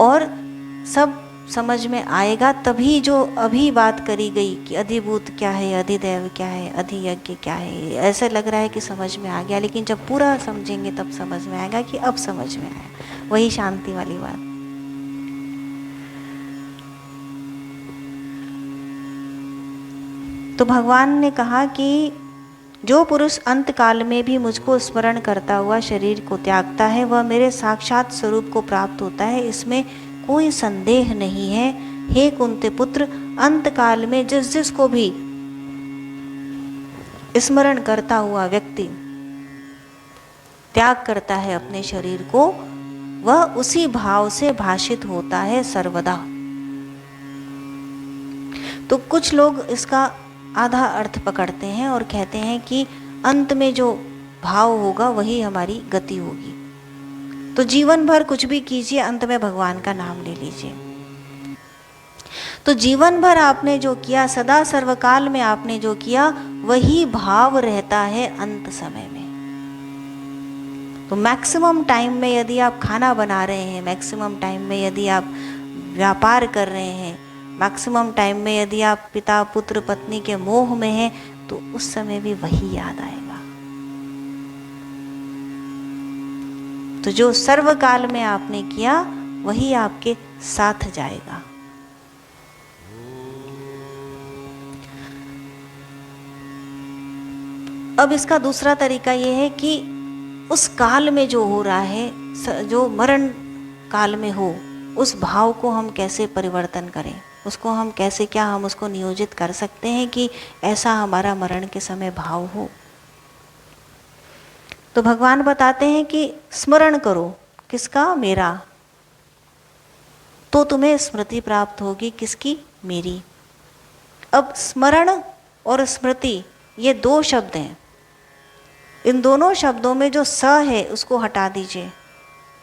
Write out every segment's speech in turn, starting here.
और सब समझ में आएगा। तभी जो अभी बात करी गई कि अधिभूत क्या है, अधिदैव क्या है, अधियज्ञ क्या है, ऐसा लग रहा है कि समझ में आ गया, लेकिन जब पूरा समझेंगे तब समझ में आएगा कि अब समझ में आया। वही शांति वाली बात। तो भगवान ने कहा कि जो पुरुष अंत काल में भी मुझको स्मरण करता हुआ शरीर को त्यागता है वह मेरे साक्षात स्वरूप को प्राप्त होता है, इसमें कोई संदेह नहीं है। हे कुंती पुत्र, अंत काल में जिस जिस को भी स्मरण करता हुआ व्यक्ति त्याग करता है अपने शरीर को, वह उसी भाव से भाषित होता है सर्वदा। तो कुछ लोग इसका आधा अर्थ पकड़ते हैं और कहते हैं कि अंत में जो भाव होगा वही हमारी गति होगी। तो जीवन भर कुछ भी कीजिए, अंत में भगवान का नाम ले लीजिए। तो जीवन भर आपने जो किया, सदा सर्वकाल में आपने जो किया, वही भाव रहता है अंत समय में। तो मैक्सिमम टाइम में यदि आप खाना बना रहे हैं, मैक्सिमम टाइम में यदि आप व्यापार कर रहे हैं, मैक्सिमम टाइम में यदि आप पिता पुत्र पत्नी के मोह में हैं, तो उस समय भी वही याद आएगा। तो जो सर्वकाल में आपने किया वही आपके साथ जाएगा। अब इसका दूसरा तरीका यह है कि उस काल में जो हो रहा है, जो मरण काल में हो, उस भाव को हम कैसे परिवर्तन करें, उसको हम कैसे, क्या हम उसको नियोजित कर सकते हैं कि ऐसा हमारा मरण के समय भाव हो। तो भगवान बताते हैं कि स्मरण करो, किसका? मेरा। तो तुम्हें स्मृति प्राप्त होगी, किसकी? मेरी। अब स्मरण और स्मृति ये दो शब्द हैं। इन दोनों शब्दों में जो स है उसको हटा दीजिए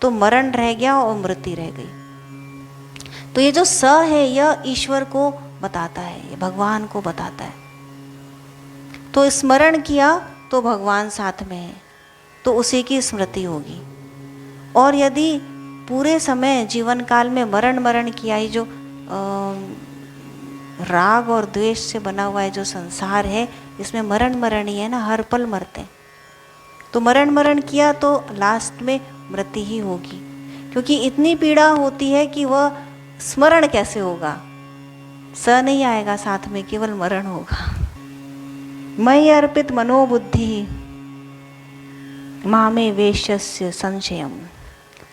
तो मरण रह गया और मृत्यु रह गई। तो ये जो स है यह ईश्वर को बताता है, ये भगवान को बताता है। तो स्मरण किया तो भगवान साथ में है, तो उसी की स्मृति होगी। और यदि पूरे समय जीवन काल में मरण किया, ही जो राग और द्वेष से बना हुआ है जो संसार है, इसमें मरण ही है ना, हर पल मरते हैं। तो मरण किया तो लास्ट में मृत्यु ही होगी, क्योंकि इतनी पीड़ा होती है कि वह स्मरण कैसे होगा, स नहीं आएगा साथ में, केवल मरण होगा। मयि अर्पित मनोबुद्धि मामे वेश्यस्य संशयम।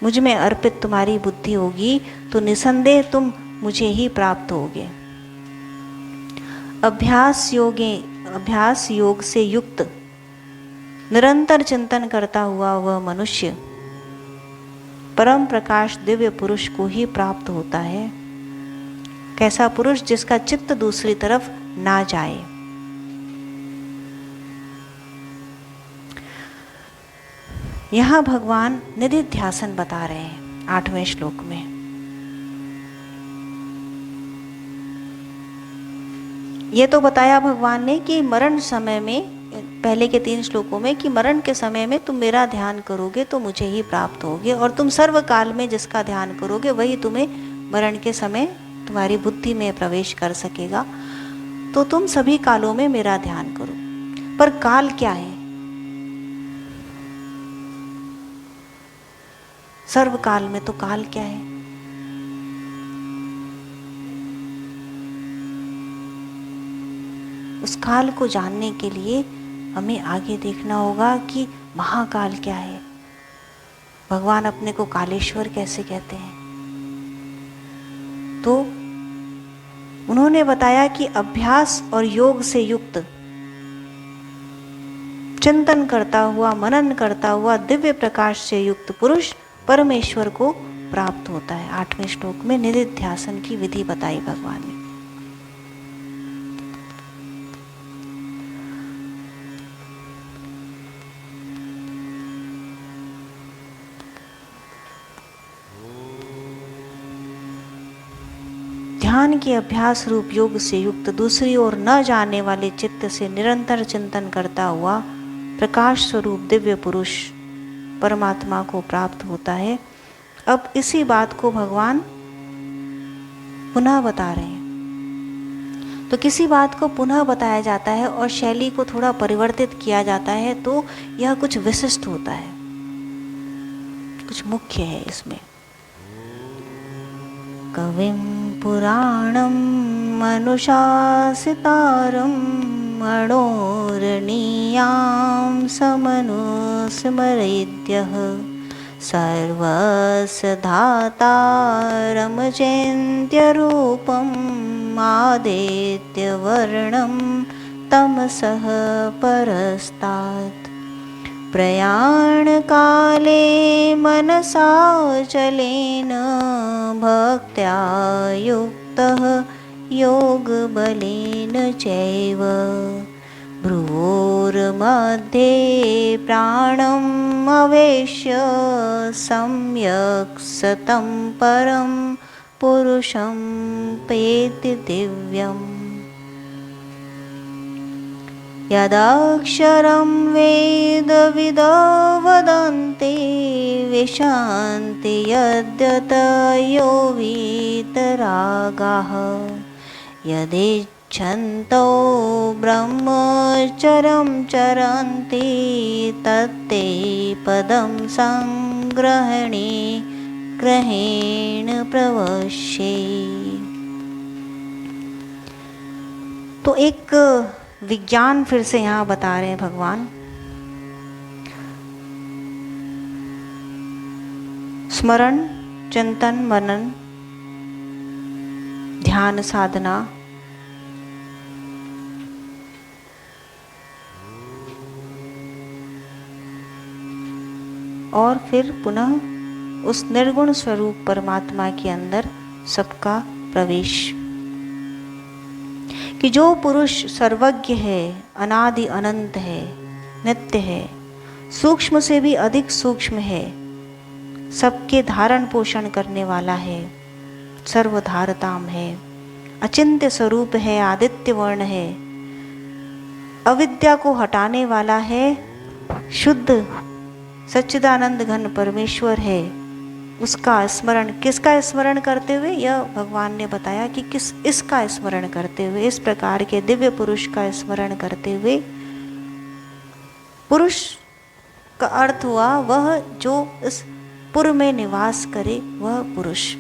मुझ में अर्पित तुम्हारी बुद्धि होगी तो निसंदेह तुम मुझे ही प्राप्त होगे। अभ्यास योग से युक्त निरंतर चिंतन करता हुआ वह मनुष्य परम प्रकाश दिव्य पुरुष को ही प्राप्त होता है। कैसा पुरुष? जिसका चित्त दूसरी तरफ ना जाए। यहां भगवान निधिध्यासन बता रहे हैं 8वें श्लोक में। ये तो बताया भगवान ने कि मरण समय में, पहले के 3 श्लोकों में, कि मरण के समय में तुम मेरा ध्यान करोगे तो मुझे ही प्राप्त होगे, और तुम सर्व काल में जिसका ध्यान करोगे वही तुम्हें मरण के समय तुम्हारी बुद्धि में प्रवेश कर सकेगा। तो तुम सभी कालों में मेरा ध्यान करो। पर काल क्या है? सर्व काल में तो काल क्या है? उस काल को जानने के लिए हमें आगे देखना होगा कि महाकाल क्या है। भगवान अपने को कालेश्वर कैसे कहते हैं? तो उन्होंने बताया कि अभ्यास और योग से युक्त चिंतन करता हुआ, मनन करता हुआ दिव्य प्रकाश से युक्त पुरुष परमेश्वर को प्राप्त होता है। 8वें श्लोक में निधिध्यासन की विधि बताई भगवान ने। ध्यान के अभ्यास रूप योग से युक्त दूसरी ओर न जाने वाले चित्त से निरंतर चिंतन करता हुआ प्रकाश स्वरूप दिव्य पुरुष परमात्मा को प्राप्त होता है। अब इसी बात को भगवान पुनः बता रहे हैं। तो किसी बात को पुनः बताया जाता है और शैली को थोड़ा परिवर्तित किया जाता है तो यह कुछ विशिष्ट होता है, कुछ मुख्य है इसमें। कविं पुराणं मनुशासितारं मनोरणीयां समनुस्मरेद्यः सर्वस्य धातारं चिन्त्यरूपम् आदित्यवर्णं तमसः परस्तात् प्रयाणकाले मनसाचलेन भक्त्या युक्तः योगबलेन चैव भ्रुवोर्मध्ये प्राणम् अवेश्य सम्यक् सतं परं पुरुषं पेति दिव्यम्। यदाक्षरं वेदविदो वदन्ति विशान्ति यद्यतयो वीतरागाः यदिच्छन्तो ब्रह्मचरं चरन्ति तत्ते पदं ग्रहेण प्रवश्ये। तो एक विज्ञान फिर से यहाँ बता रहे हैं भगवान। स्मरण, चिंतन, मनन, ध्यान साधना और फिर पुनः उस निर्गुण स्वरूप परमात्मा के अंदर सबका प्रवेश। कि जो पुरुष सर्वज्ञ है, अनादि अनंत है, नित्य है, सूक्ष्म से भी अधिक सूक्ष्म है, सबके धारण पोषण करने वाला है, सर्वधारताम है, अचिंत्य स्वरूप है, आदित्य वर्ण है, अविद्या को हटाने वाला है, शुद्ध सच्चिदानंद घन परमेश्वर है, उसका स्मरण, किसका स्मरण करते हुए, यह भगवान ने बताया कि किस इसका स्मरण करते हुए, इस प्रकार के दिव्य पुरुष का स्मरण करते हुए। पुरुष का अर्थ हुआ वह जो इस पुर में निवास करे, वह पुरुष।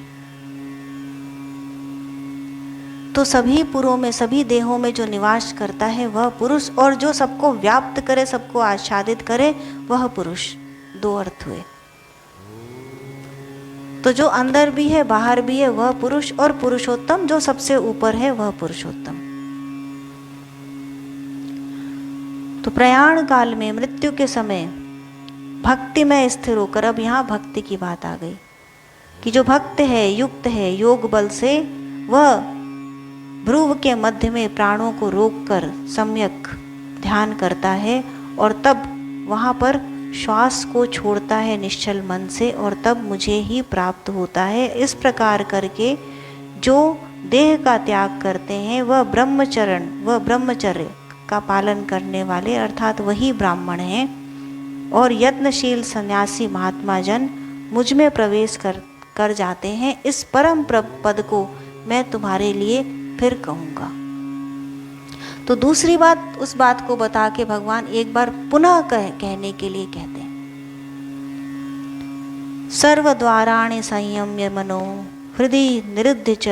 तो सभी पुरों में, सभी देहों में जो निवास करता है वह पुरुष, और जो सबको व्याप्त करे, सबको आच्छादित करे, वह पुरुष। दो अर्थ हुए। तो जो अंदर भी है, बाहर भी है, वह पुरुष, और पुरुषोत्तम जो सबसे ऊपर है वह पुरुषोत्तम। तो प्रयाण काल में, मृत्यु के समय भक्ति में स्थिर होकर, अब यहाँ भक्ति की बात आ गई कि जो भक्त है, युक्त है योग बल से, वह भ्रुव के मध्य में प्राणों को रोककर सम्यक ध्यान करता है और तब वहाँ पर श्वास को छोड़ता है निश्चल मन से, और तब मुझे ही प्राप्त होता है। इस प्रकार करके जो देह का त्याग करते हैं वह ब्रह्मचर्य का पालन करने वाले, अर्थात वही ब्राह्मण हैं। और यत्नशील सन्यासी महात्मा जन मुझ में प्रवेश कर जाते हैं। इस परम पद को मैं तुम्हारे लिए फिर कहूँगा। तो दूसरी बात, उस बात को बता के भगवान एक बार पुनः कहने के लिए कहते हैं, सर्वद्वाराणि संयम्य मनो हृदि निरुद्ध च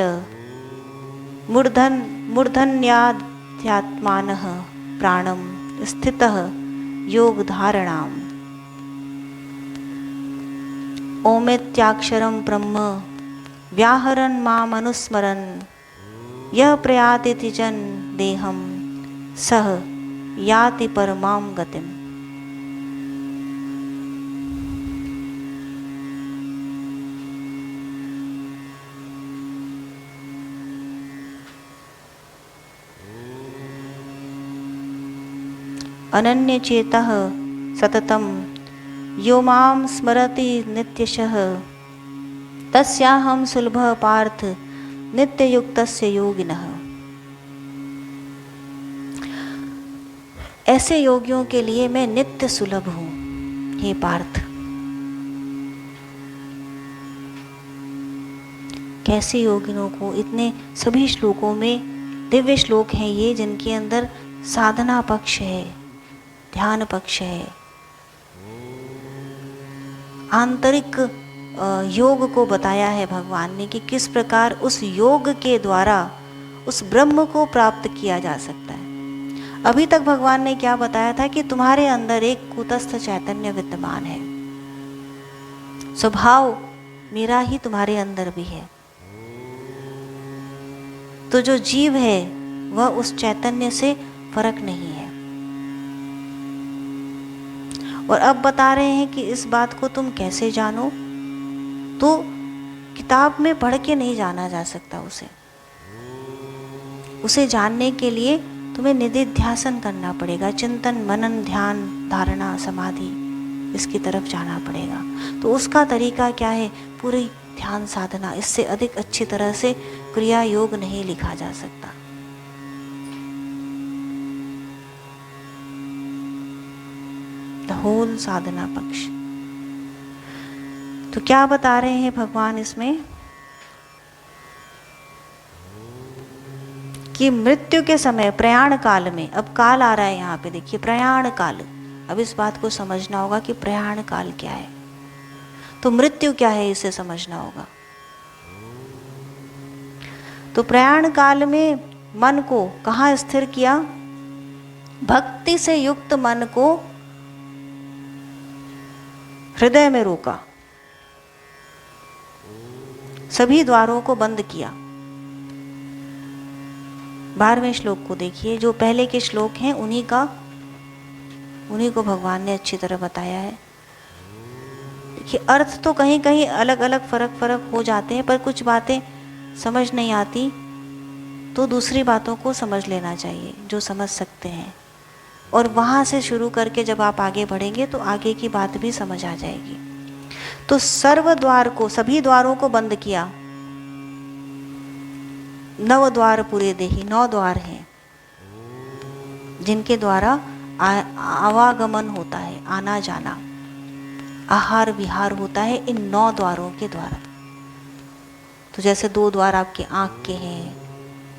मूर्धन्याध्यात्मानः प्राणम स्थितः योग धारणाम। ओमित्याक्षरं ब्रह्म व्याहरन् माम् अनुस्मरन् यः प्रयाति जन देहम सह याति परमां गतिम। अनन्य चेतः सततं यो मां स्मरति नित्यशः तस्याहं सुलभः पार्थ नित्ययुक्तस्य योगिनः। ऐसे योगियों के लिए मैं नित्य सुलभ हूँ हे पार्थ। कैसे योगिनों को, इतने सभी श्लोकों में दिव्य श्लोक हैं ये जिनके अंदर साधना पक्ष है, ध्यान पक्ष है, आंतरिक योग को बताया है भगवान ने कि किस प्रकार उस योग के द्वारा उस ब्रह्म को प्राप्त किया जा सकता है। अभी तक भगवान ने क्या बताया था कि तुम्हारे अंदर एक कूटस्थ चैतन्य विद्यमान है, स्वभाव मेरा ही तुम्हारे अंदर भी है। तो जो जीव है वह उस चैतन्य से फर्क नहीं है। और अब बता रहे हैं कि इस बात को तुम कैसे जानो, तो किताब में पढ़ के नहीं जाना जा सकता उसे जानने के लिए तुम्हें निधिध्यासन करना पड़ेगा, चिंतन मनन ध्यान धारणा समाधि इसकी तरफ जाना पड़ेगा। तो उसका तरीका क्या है? पूरी ध्यान साधना, इससे अधिक अच्छी तरह से क्रिया योग नहीं लिखा जा सकता। द होल साधना पक्ष। तो क्या बता रहे हैं भगवान इसमें कि मृत्यु के समय प्रयाण काल में, अब काल आ रहा है यहाँ पे देखिए, प्रयाण काल। अब इस बात को समझना होगा कि प्रयाण काल क्या है, तो मृत्यु क्या है इसे समझना होगा। तो प्रयाण काल में मन को कहाँ स्थिर किया? भक्ति से युक्त मन को हृदय में रोका, सभी द्वारों को बंद किया। 12वें श्लोक को देखिए, जो पहले के श्लोक हैं उन्हीं को भगवान ने अच्छी तरह बताया है। देखिए अर्थ तो कहीं कहीं अलग अलग फर्क हो जाते हैं, पर कुछ बातें समझ नहीं आती तो दूसरी बातों को समझ लेना चाहिए जो समझ सकते हैं, और वहाँ से शुरू करके जब आप आगे बढ़ेंगे तो आगे की बात भी समझ आ जाएगी। तो सर्व द्वार को, सभी द्वारों को बंद किया। 9 द्वार पूरे देही, 9 द्वार हैं जिनके द्वारा आवागमन होता है, आना जाना, आहार विहार होता है इन 9 द्वारों के द्वारा। तो जैसे 2 द्वार आपके आँख के हैं,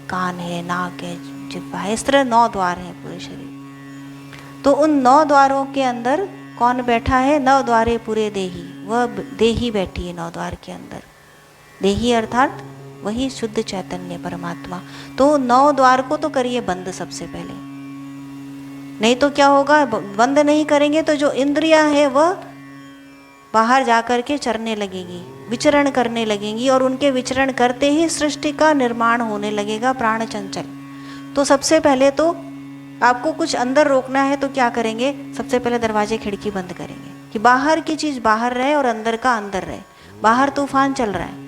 कान है, नाक है, जिह्वा है, इस तरह 9 द्वार हैं पूरे शरीर। तो उन 9 द्वारों के अंदर कौन बैठा है? 9 द्वारे पूरे देही, वह देही बैठी है 9 द्वार के अंदर। देही अर्थात वही शुद्ध चैतन्य परमात्मा। तो 9 द्वार को तो करिए बंद सबसे पहले, नहीं तो क्या होगा, बंद नहीं करेंगे तो जो इंद्रियां हैं वह बाहर जाकर के चरने लगेगी, विचरण करने लगेंगी, और उनके विचरण करते ही सृष्टि का निर्माण होने लगेगा, प्राण चंचल। तो सबसे पहले तो आपको कुछ अंदर रोकना है तो क्या करेंगे? सबसे पहले दरवाजे खिड़की बंद करेंगे कि बाहर की चीज बाहर रहे और अंदर का अंदर रहे। बाहर तूफान चल रहा है,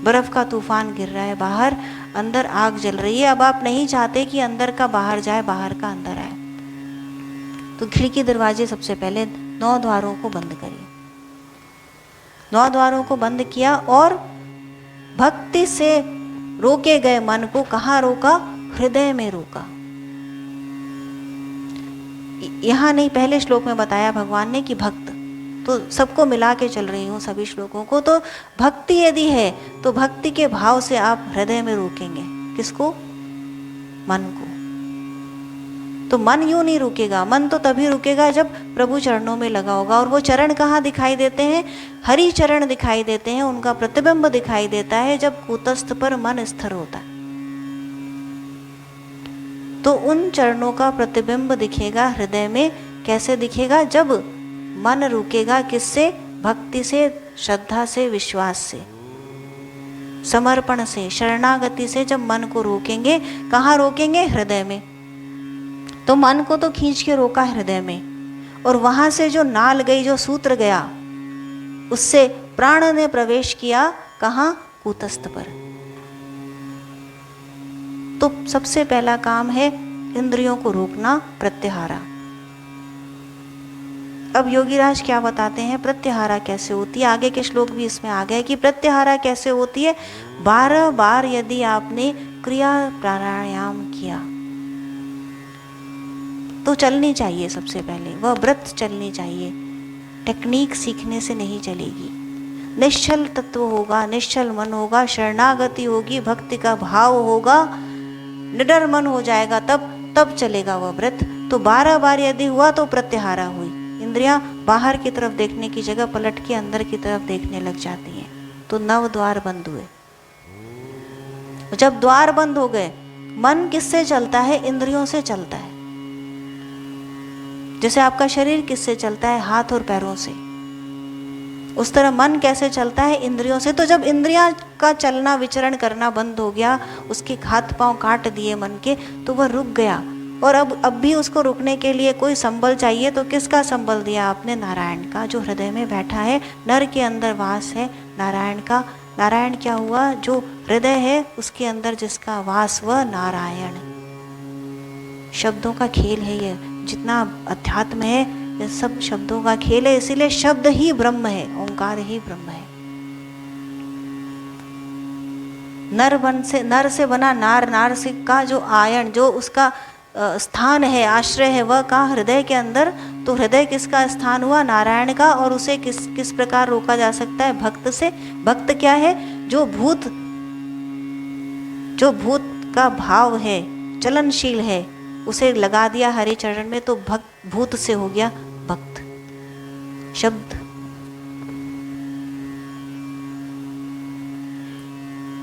बर्फ का तूफान गिर रहा है बाहर, अंदर आग जल रही है। अब आप नहीं चाहते कि अंदर का बाहर जाए, बाहर का अंदर आए, तो खिड़की दरवाजे सबसे पहले 9 द्वारों को बंद करिए। 9 द्वारों को बंद किया और भक्ति से रोके गए मन को कहाँ रोका? हृदय में रोका। यहाँ नहीं, पहले श्लोक में बताया भगवान ने कि भक्त, तो सबको मिला के चल रही हूँ सभी श्लोकों को। तो भक्ति यदि है तो भक्ति के भाव से आप हृदय में रोकेंगे। किसको? मन को। तो मन यूं नहीं रुकेगा, मन तो तभी रुकेगा जब प्रभु चरणों में लगा होगा। और वो चरण कहाँ दिखाई देते हैं? हरि चरण दिखाई देते हैं, उनका प्रतिबिंब दिखाई देता है जब कूटस्थ पर मन स्थिर होता है। तो उन चरणों का प्रतिबिंब दिखेगा हृदय में। कैसे दिखेगा? जब मन रुकेगा। किससे? भक्ति से, श्रद्धा से, विश्वास से, समर्पण से, शरणागति से। जब मन को रोकेंगे, कहाँ रोकेंगे? हृदय में। तो मन को तो खींच के रोका हृदय में, और वहां से जो नाल गई, जो सूत्र गया, उससे प्राण ने प्रवेश किया कहाँ? कूटस्थ पर। तो सबसे पहला काम है इंद्रियों को रोकना, प्रत्याहारा। अब योगीराज क्या बताते हैं प्रत्याहारा कैसे होती है? आगे के श्लोक भी इसमें आ गए कि प्रत्याहारा कैसे होती है। 12 बार यदि आपने क्रिया प्राणायाम किया तो चलनी चाहिए। सबसे पहले वह व्रत चलनी चाहिए, टेक्निक सीखने से नहीं चलेगी। निश्चल तत्व होगा, निश्चल मन होगा, शरणागति होगी, भक्ति का भाव होगा, निडर मन हो जाएगा, तब चलेगा वह व्रत। तो 12 बार यदि हुआ तो प्रत्याहारा हुई। इंद्रियां बाहर की तरफ देखने की जगह पलट के अंदर की तरफ देखने लग जाती हैं। तो 9 द्वार बंद हुए। जब द्वार बंद हो गए, मन किससे चलता है? इंद्रियों से चलता है। जैसे आपका शरीर किससे चलता है? हाथ और पैरों से। उस तरह मन कैसे चलता है? इंद्रियों से। तो जब इंद्रियां का चलना विचरण करना बंद हो गया, उसके हाथ पांव काट दिए मन के, तो वह रुक गया। और अब भी उसको रुकने के लिए कोई संबल चाहिए। तो किसका संबल दिया आपने? नारायण का, जो हृदय में बैठा है, नर के अंदर वास है नारायण का। नारायण क्या हुआ? जो हृदय है उसके अंदर जिसका वास, वह नारायण। शब्दों का खेल है ये, जितना अध्यात्म है ये सब शब्दों का खेल है। इसीलिए शब्द ही ब्रह्म है, ओंकार ही ब्रह्म है। नर से बना नार, नार से का जो आयन, जो उसका स्थान है, आश्रय है, वह कहाँ? हृदय के अंदर। तो हृदय किसका स्थान हुआ? नारायण का। और उसे किस प्रकार रोका जा सकता है? भक्त से। भक्त क्या है? जो भूत का भाव है, चलनशील है, उसे लगा दिया हरि चरण में, तो भूत से हो गया भक्त। शब्द।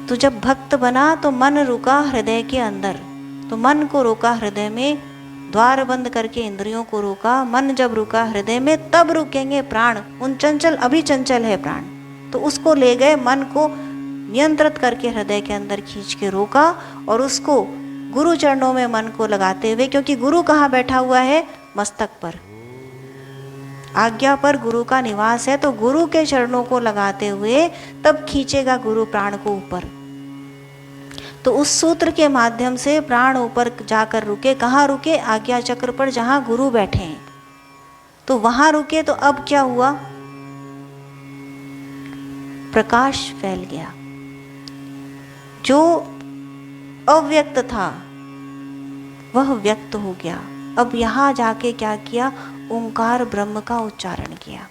तो जब भक्त बना तो मन रुका हृदय के अंदर। तो मन को रोका हृदय में, द्वार बंद करके इंद्रियों को रोका। मन जब रुका हृदय में, तब रुकेंगे प्राण। उन चंचल, अभी चंचल है प्राण, तो उसको ले गए, मन को नियंत्रित करके हृदय के अंदर खींच के रोका। और उसको गुरु चरणों में मन को लगाते हुए, क्योंकि गुरु कहाँ बैठा हुआ है? मस्तक पर। आज्ञा पर गुरु का निवास है। तो गुरु के चरणों को लगाते हुए तब खींचेगा गुरु प्राण को ऊपर। तो उस सूत्र के माध्यम से प्राण ऊपर जाकर रुके। कहाँ रुके? आज्ञा चक्र पर, जहां गुरु बैठे हैं, तो वहां रुके। तो अब क्या हुआ? प्रकाश फैल गया। जो अव्यक्त था वह व्यक्त हो गया। अब यहां जाके क्या किया? ओंकार ब्रह्म का उच्चारण किया।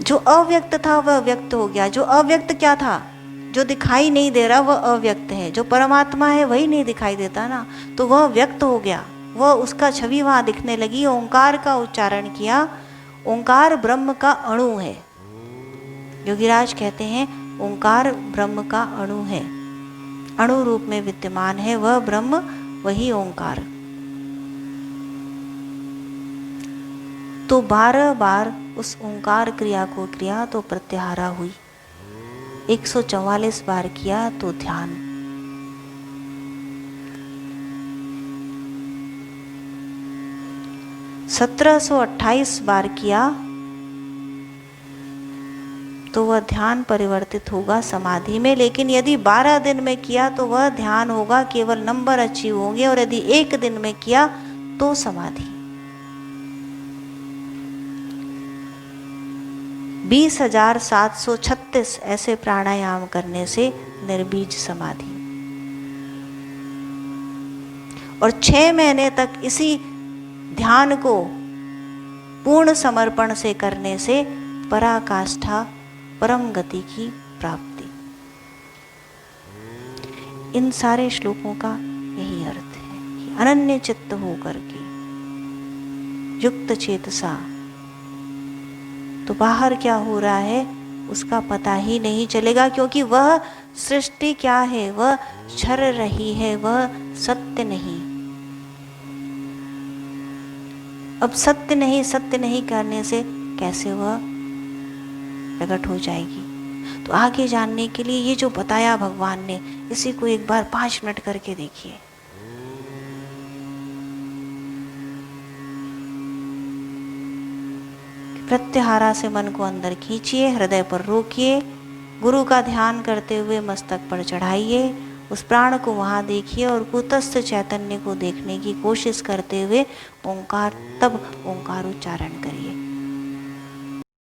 जो अव्यक्त था वह व्यक्त हो गया। जो अव्यक्त क्या था? जो दिखाई नहीं दे रहा, वह अव्यक्त है। जो परमात्मा है वही नहीं दिखाई देता ना, तो वह व्यक्त हो गया। वह, उसका छवि वहां दिखने लगी। ओंकार का उच्चारण किया। ओंकार ब्रह्म का अणु है। योगीराज कहते हैं ओंकार ब्रह्म का अणु है, अणु रूप में विद्यमान है वह ब्रह्म, वही ओंकार। तो 12 बार उस ओंकार क्रिया को किया तो प्रत्याहारा हुई। 144 बार किया तो ध्यान। सत्रह 1728 बार किया तो वह ध्यान परिवर्तित होगा समाधि में। लेकिन यदि 12 दिन में किया तो वह ध्यान होगा, केवल नंबर अचीव होंगे। और यदि 1 दिन में किया तो समाधि। 20,736 ऐसे प्राणायाम करने से निर्बीज समाधि। और 6 महीने तक इसी ध्यान को पूर्ण समर्पण से करने से पराकाष्ठा, परम गति की प्राप्ति। इन सारे श्लोकों का यही अर्थ है कि अनन्य चित्त होकर के युक्त चेतसा, तो बाहर क्या हो रहा है उसका पता ही नहीं चलेगा, क्योंकि वह सृष्टि क्या है? वह क्षर रही है, वह सत्य नहीं। अब सत्य नहीं करने से कैसे वह प्रकट हो जाएगी? तो आगे जानने के लिए ये जो बताया भगवान ने, इसी को एक बार 5 मिनट करके देखिए। प्रत्याहारा से मन को अंदर खींचिए, हृदय पर रोकिए, गुरु का ध्यान करते हुए मस्तक पर चढ़ाइए, उस प्राण को वहां देखिए और कूटस्थ चैतन्य को देखने की कोशिश करते हुए ओंकार, तब ओंकार उच्चारण करिए।